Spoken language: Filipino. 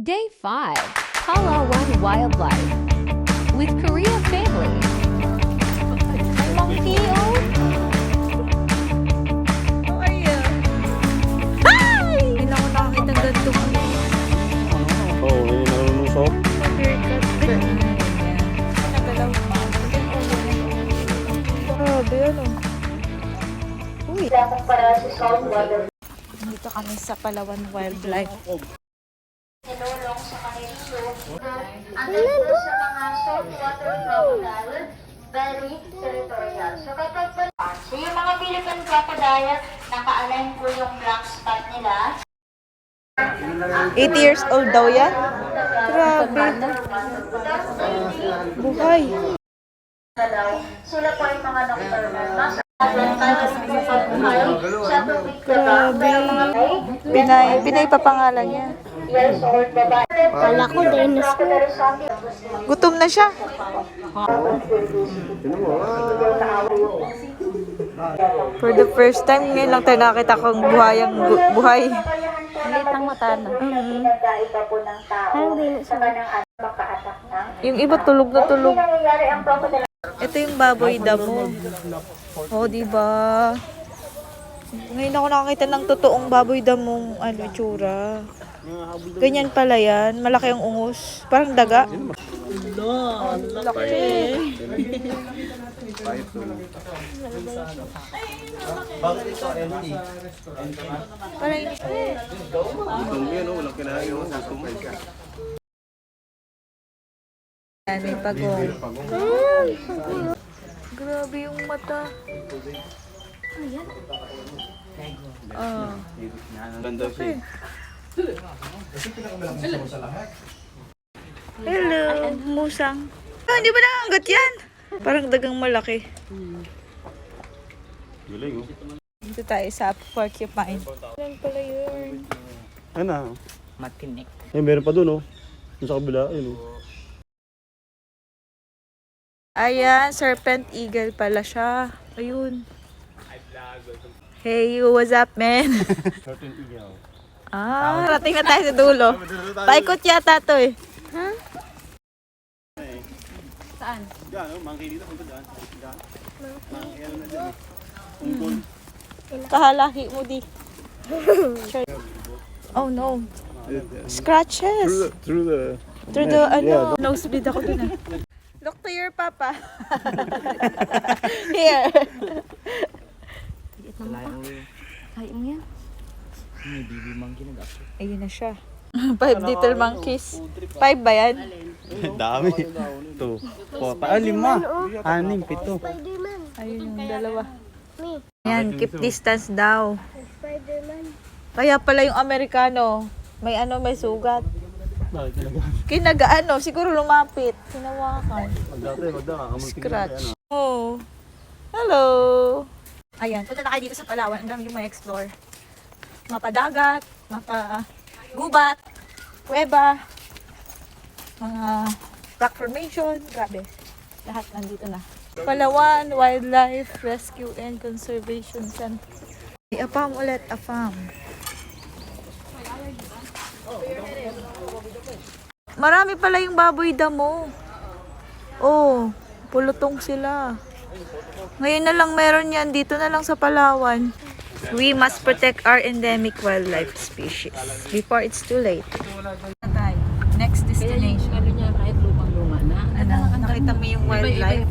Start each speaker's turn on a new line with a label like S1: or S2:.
S1: Day 5, Palawan Wildlife with Korea Family. Ay, monkey, oh! How are you? Hi! Hindi na ako nakakita ng ganito.
S2: Oo, yun ang lulusok.
S1: Grabe, ano? Uy. Dito kami sa Palawan Wildlife.
S3: Sinulong sa kanila. Ang dito sa mga saltwater crocodile, very territorial. So kapag so yung mga Philippine crocodile, naka-align po yung black spot nila.
S1: 80 years old daw yan? Grabe. Buhay.
S3: Sila po ay mga nocturnal.
S1: Grabe. Pinay pa pangalan niya.
S3: Kala ko dinosaur.
S1: Gutom na siya. For the first time, ngayon lang tayo nakita kong buhayang buhay.
S3: Ang mata na. Pinagkaiba po ng tao sa kanang maka-attack ng.
S1: Yung iba tulog na tulog.
S3: Nangyayari ang crocodile.
S1: Ito yung baboy damo. Oh, diba? Ngayon ako nakakita ng totoong baboy damong tsura. Ganyan pala yan. Malaki ang ungos. Parang daga. Laki.
S2: Bakit ito empty?
S1: Parang yun.
S2: Itong yan, walang kinain yung susumpay ka.
S1: Yan, may pagong. Grabe yung mata.
S2: Ganda siya.
S1: Hello, musang. Hindi ba nakanggat yan? Parang dagang malaki.
S2: Galing, oh.
S1: Dito tayo sa porcupine. Yan pala yun.
S2: Ano?
S4: Matinik.
S2: Meron pa dun, oh. Dun sa kabila, ayun, oh.
S1: Ayan, serpent eagle pala siya. Ayun. Hey, what's up, man?
S2: Certain iyaw.
S1: Rating na tayo sa dulo. Paikot yata to eh.
S2: Diyan, oh. Monkey dito, punta dyan. Diyan. Monkey, ano na dyan, eh. Ungkol.
S1: Kahalaki mo di. Oh no. Scratches.
S2: Through the...
S1: Through the, nosebleed ako dun ah. Look to your papa. Here.
S3: Ay, mo yan.
S4: May baby monkey na dapat.
S1: Ayun na siya. 5 little monkeys. 5 ba yan?
S2: Dami. 2, 4, 5, 6, 6, 7.
S1: Ayun yung dalawa. Yan, keep distance daw. Kaya pala yung Amerikano, may sugat.
S2: Bakit talaga?
S1: Kinagaano, siguro lumapit. Hinawakan.
S2: Magdaka.
S1: Scratch. Oh. Hello. Ayan, punta na kayo dito sa Palawan. Ang dami yung may explore. Mapadagat, mapagubat, kuweba, mga rock formation. Grabe. Lahat nandito na. Palawan Wildlife Rescue and Conservation Center. Apam ulit, apam. Marami pala yung baboy damo. Oh, pulutong sila. Ngayon na lang meron yan. Dito na lang sa Palawan. We must protect our endemic wildlife species before it's too late. Next destination.
S4: Ano niya kahit lupang-luma na.
S1: Ano, nakita mo yung wildlife?